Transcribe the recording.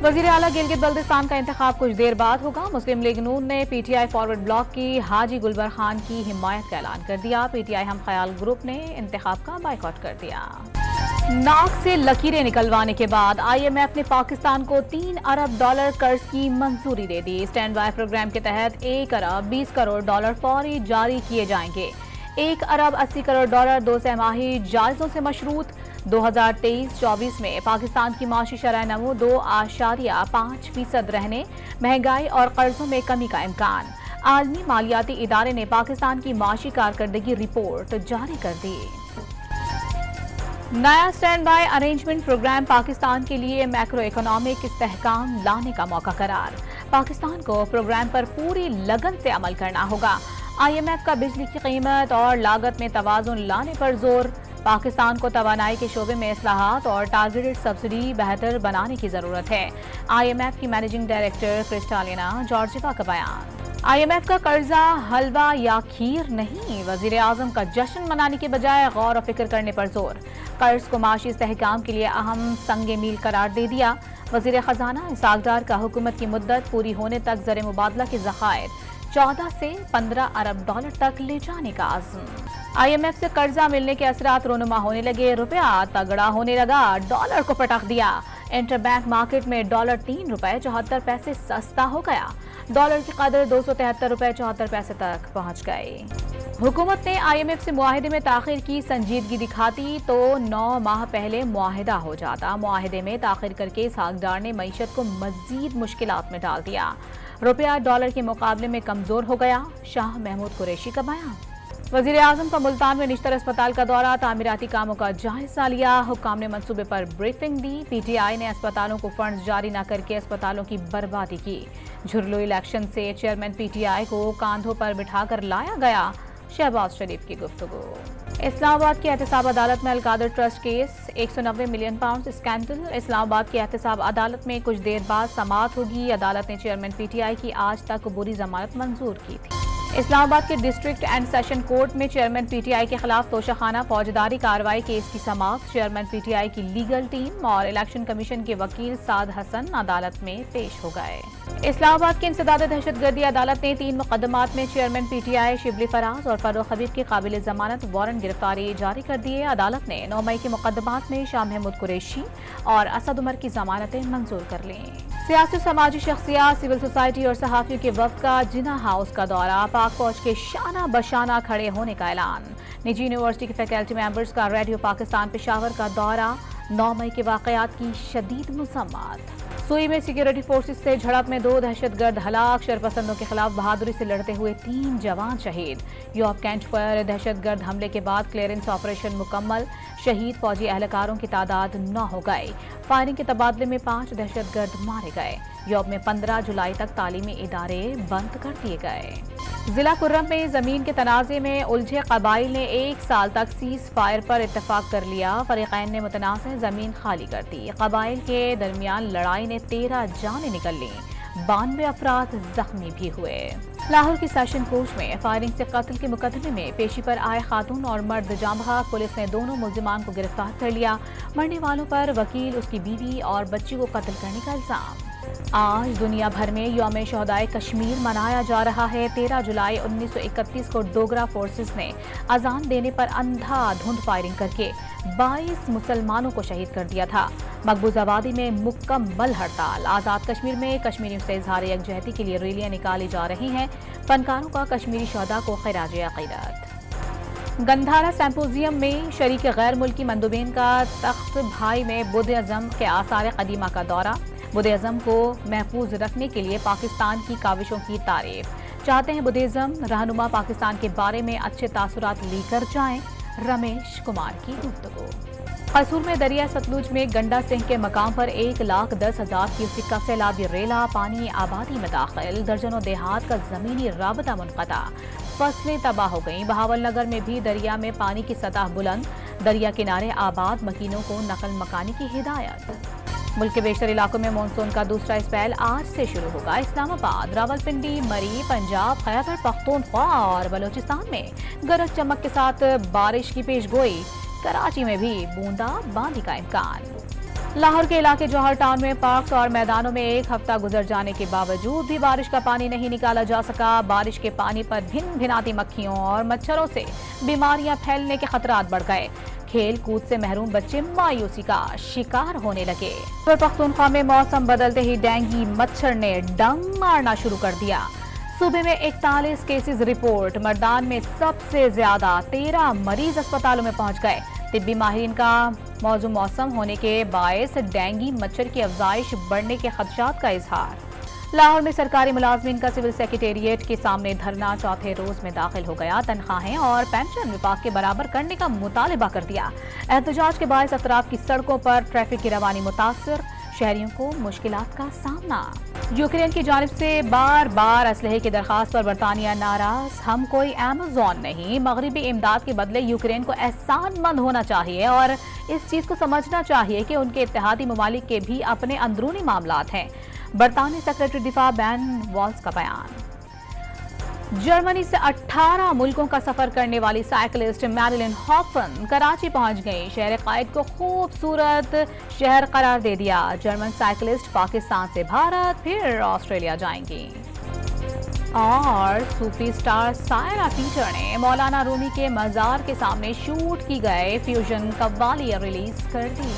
वजीर आला गिलगित बल्तिस्तान का इंतखाब कुछ देर बाद होगा। मुस्लिम लीग नून ने पीटीआई फॉरवर्ड ब्लॉक की हाजी गुलबर खान की हिमायत का ऐलान कर दिया। पीटीआई हम ख्याल ग्रुप ने इंतखाब का बाइकआउट कर दिया। नाक से लकीरें निकलवाने के बाद IMF ने पाकिस्तान को $3 अरब कर्ज की मंजूरी दे दी। स्टैंड बाय प्रोग्राम के तहत $1 अरब 20 करोड़ फौरी जारी किए जाएंगे। $1 अरब 80 करोड़ 2 सहमाही जायजों से मशरूत। 2023-24 में पाकिस्तान की माशी शरह नमो 2.5% रहने, महंगाई और कर्जों में कमी का इम्कान। आलमी मालियाती इदारे ने पाकिस्तान की माशी कारकर्दगी रिपोर्ट जारी कर दी। नया stand by arrangement program Pakistan के लिए मैक्रो इकोनॉमिक इस्तेहकाम लाने का मौका करार। पाकिस्तान को प्रोग्राम पर पूरी लगन से अमल करना होगा। IMF का बिजली की कीमत और लागत में तवाज़ुन लाने पर जोर। पाकिस्तान को तवानाई के शोबे में इस्लाहात और टारगेटेड सब्सिडी बेहतर बनाने की जरूरत है। IMF की मैनेजिंग डायरेक्टर क्रिस्टालिना जॉर्जिवा का बयान। IMF का कर्जा हलवा या खीर नहीं, वजीर आजम का जश्न मनाने के बजाय गौर और फिक्र करने पर जोर। कर्ज को माशी इस्तेहकाम के लिए अहम संगे मील करार दे दिया। वजीर खजाना इसाक डार का हुकूमत की मुद्दत पूरी होने तक ज़र मुबादला के ज़खायर 14 से 15 अरब डॉलर तक ले जाने का आज़म। IMF से कर्जा मिलने के असरात रोनुमा होने लगे। रुपया तगड़ा होने लगा, डॉलर को पटक दिया। इंटरबैंक मार्केट में डॉलर $3.74 सस्ता हो गया। डॉलर की कदर $273.74 तक पहुंच गए। हुकूमत ने IMF से मुआहिदे में ताखिर की संजीदगी दिखाती तो 9 माह पहले मुआहिदा हो जाता। मुआहिदे में ताखिर करके सागदार ने मईशत को मजीद मुश्किलात में डाल दिया। रुपया डॉलर के मुकाबले में कमजोर हो गया। शाह महमूद कुरैशी का बयान। वजीर आजम का मुल्तान में निश्तर अस्पताल का दौरा, तामीराती कामों का जायजा लिया। हुक्काम ने मंसूबे पर ब्रीफिंग दी। PTI ने अस्पतालों को फंड जारी न करके अस्पतालों की बर्बादी की। झुरलो इलेक्शन से चेयरमैन PTI को कांधों पर बिठाकर लाया गया। शहबाज शरीफ की गुफ्तगू। इस्लामाबाद की एहतसाब अदालत में Al-Qadir trust case, 190 million pound scandal. Islamabad की एहतसाब अदालत में कुछ देर बाद समाअत होगी। अदालत ने चेयरमैन PTI की आज तक कबूली जमानत मंजूर की थी। इस्लामाबाद के डिस्ट्रिक्ट एंड सेशन कोर्ट में चेयरमैन PTI के खिलाफ तोशाखाना फौजदारी कार्रवाई केस की समाअत। चेयरमैन PTI की लीगल टीम और इलेक्शन कमीशन के वकील साद हसन अदालत में पेश हो गए। इस्लामाबाद की इंसदाद दहशतगर्दी अदालत ने 3 मुकदमात में चेयरमैन PTI शिबली फराज और फर्रुख हबीब की काबिल जमानत वारंट गिरफ्तारी जारी कर दिए। अदालत ने 9 मई के मुकदमात में शाह महमूद कुरैशी और असद उमर की जमानतें मंजूर कर लीं। सियासी समाजी शख्सियात, सिविल सोसाइटी और सहाफियों के वफ्द का जिन्ना हाउस का दौरा, पाक फौज के शाना बशाना खड़े होने का ऐलान। निजी यूनिवर्सिटी के फैकल्टी मेंबर्स का रेडियो पाकिस्तान पेशावर का दौरा। 9 मई के वाकयात की शदीद मजम्मत। सुई में सिक्योरिटी फोर्सेस से झड़प में 2 दहशतगर्द हलाक। शरपसंदों के खिलाफ बहादुरी से लड़ते हुए 3 जवान शहीद। यूरोप कैंट पर दहशतगर्द हमले के बाद क्लियरेंस ऑपरेशन मुकम्मल। शहीद फौजी एहलकारों की तादाद 9 हो गए। फायरिंग के तबादले में 5 दहशतगर्द मारे गए। यूरोप में 15 जुलाई तक तालीमी इदारे बंद कर दिए गए। जिला कुर्रम में जमीन के तनाजे में उलझे कबाइल ने 1 साल तक सीज फायर पर इत्तेफाक कर लिया। फरीकैन ने मुतनाज़ जमीन खाली कर दी। कबाइल के दरमियान लड़ाई ने 13 जानें निकल ली। 92 अफराद जख्मी भी हुए। लाहौर की सेशन कोर्ट में फायरिंग से कत्ल के मुकदमे में पेशी पर आए खातून और मर्द जामहा। पुलिस ने दोनों मुल्जिमान को गिरफ्तार कर लिया। मरने वालों पर वकील, उसकी बीवी और बच्ची को कत्ल करने का इल्जाम। आज दुनिया भर में यौम शहदाए कश्मीर मनाया जा रहा है। 13 जुलाई 1931 को डोगरा फोर्सेस ने अजान देने पर अंधाधुंध फायरिंग करके 22 मुसलमानों को शहीद कर दिया था। मकबूज आबादी में मुकम्मल हड़ताल। आज़ाद कश्मीर में कश्मीरियों से इजहार यकजहती के लिए रैलियां निकाली जा रही हैं। फनकारों का कश्मीरी शहदा को खिराज अक़ीदत। गंधारा सिम्पोजियम में शरीक गैर मुल्की मंदुबीन का तख्त भाई में बुद्ध अज़म के आसार कदीमा का दौरा। बुद्धिज़्म को महफूज रखने के लिए पाकिस्तान की काविशों की तारीफ। चाहते हैं बुद्धिज़्म रहनुमा पाकिस्तान के बारे में अच्छे तासुरात लेकर जाएं। रमेश कुमार की गुफ्तगू। कसूर में दरिया सतलुज में गंडा सिंह के मकाम पर 1,10,000 क्यूसेक का सैलाबी रेला पानी आबादी में दाखिल। दर्जनों देहात का जमीनी राबता मुनक़ता। फसलें तबाह हो गईं। बहावल नगर में भी दरिया में पानी की सतह बुलंद। दरिया किनारे आबाद मकीनों को नकल मकानी की हिदायत। मुल्क के बेशतर इलाकों में मानसून का दूसरा स्पेल आज से शुरू होगा। इस्लामाबाद, रावलपिंडी, मरी, पंजाब, खैबर पख्तूनख्वा और बलोचिस्तान में गरज चमक के साथ बारिश की पेशगोई। कराची में भी बूंदा बांदी का इम्कान। लाहौर के इलाके जौहर टाउन में पार्क्स और मैदानों में एक हफ्ता गुजर जाने के बावजूद भी बारिश का पानी नहीं निकाला जा सका। बारिश के पानी पर भिन भिनाती मक्खियों और मच्छरों से बीमारियां फैलने के खतरात बढ़ गए। खेल कूद से महरूम बच्चे मायूसी का शिकार होने लगे। खैबर पख्तूनख्वा में मौसम बदलते ही डेंगू मच्छर ने डंग मारना शुरू कर दिया। सूबे में 41 केसेस रिपोर्ट। मर्दान में सबसे ज्यादा 13 मरीज अस्पतालों में पहुंच गए। तिब्बी माहिरीन का मौजू मौसम होने के बायस डेंगू मच्छर की अफजाइश बढ़ने के खदशात का इजहार। लाहौर में सरकारी मुलाजमीन का सिविल सेक्रेटेरिएट के सामने धरना चौथे रोज में दाखिल हो गया। तनख्वाहें और पेंशन विभाग के बराबर करने का मुतालिबा कर दिया। एहतजाज के बायस अतराफ की सड़कों पर ट्रैफिक की रवानी मुतासर, शहरियों को मुश्किलात का सामना। यूक्रेन की जानिब से बार बार असलहे की दरखास्त पर बरतानिया नाराज। हम कोई अमेज़न नहीं। मगरिबी इमदाद के बदले यूक्रेन को एहसानमंद होना चाहिए और इस चीज को समझना चाहिए कि उनके इत्तेहादी ममालिक के भी अपने अंदरूनी मामलात हैं। बरतानी सेक्रेटरी दिफा बैन वॉल्स का बयान। जर्मनी से 18 मुल्कों का सफर करने वाली साइकिलिस्ट मैरिलिन हॉफन कराची पहुंच गई। शहर कायद को खूबसूरत शहर करार दे दिया। जर्मन साइकिलिस्ट पाकिस्तान से भारत फिर ऑस्ट्रेलिया जाएंगी। और सूफी स्टार सायरा टीचर ने मौलाना रूमी के मजार के सामने शूट की गए फ्यूजन कव्वाली रिलीज कर दी।